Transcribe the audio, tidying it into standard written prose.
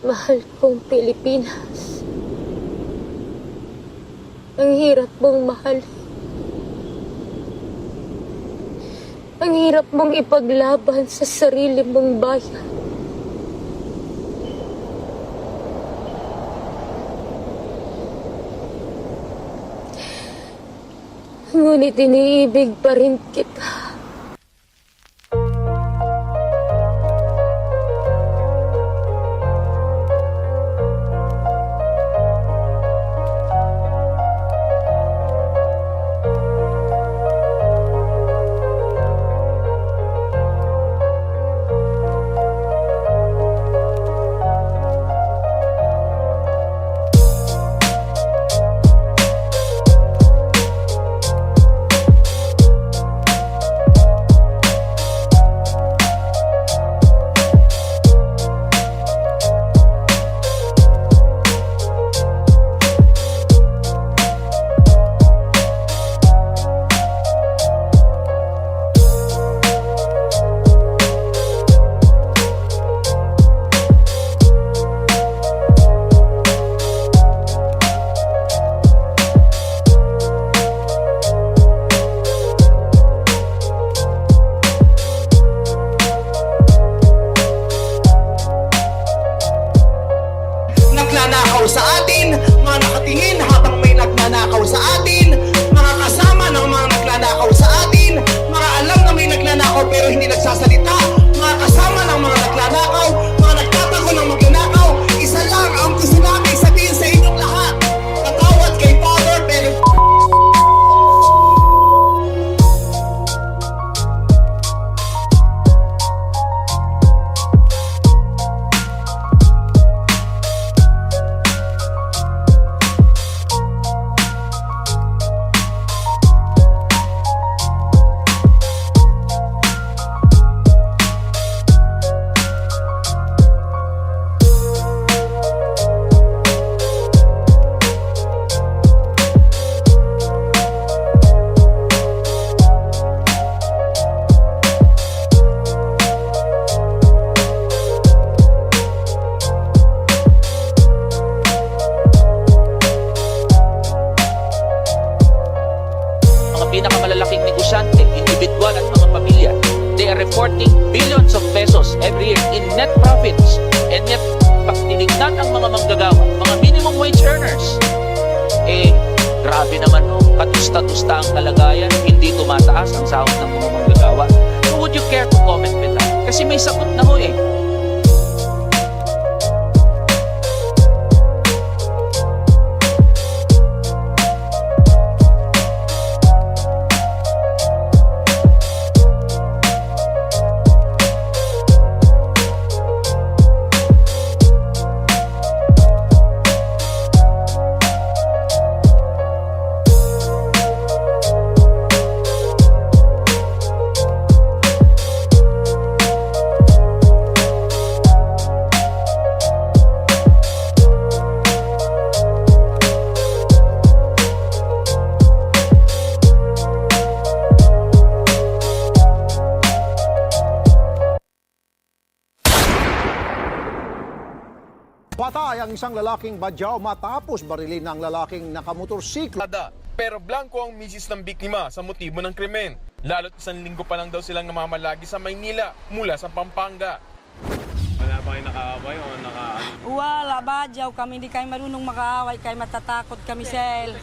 Mahal kong Pilipinas. Ang hirap mong mahal. Ang hirap mong ipaglaban sa sarili mong bayan. Ngunit iniibig pa rin kita. Nagnanakaw sa atin, mga nakatingin habang may nagnanakaw sa atin, mga kasama ng mga nagnanakaw sa atin, mga alam na may nagnanakaw pero hindi nagsasalita, mga kasama ng mga nagnanakaw, mga nagtatago ng magnanakaw. Isa lang ang gusto namin sabihin sa inyong lahat: patawad kay Father pero pinakamalalaking negosyante, individual at mga pamilya. They are reporting billions of pesos every year in net profits. And yet, pag tinignan ang mga manggagawa, mga minimum wage earners, grabe naman no, katusta-tusta ang kalagayan, hindi tumataas ang sahod ng mga manggagawa. So would you care to comment with that? Kasi may sagot na ho eh. Patay ang isang lalaking badyaw matapos barilin ng lalaking nakamotorsiklo. Pero blanco ang misis ng biktima sa motibo ng krimen. Lalo't 1 linggo pa lang daw silang namamalagi sa Maynila mula sa Pampanga. Wala ba kayo nakaaway o naka... Wala, badyaw kami, hindi kayo marunong makaaway, kayo matatakot kami, Sel.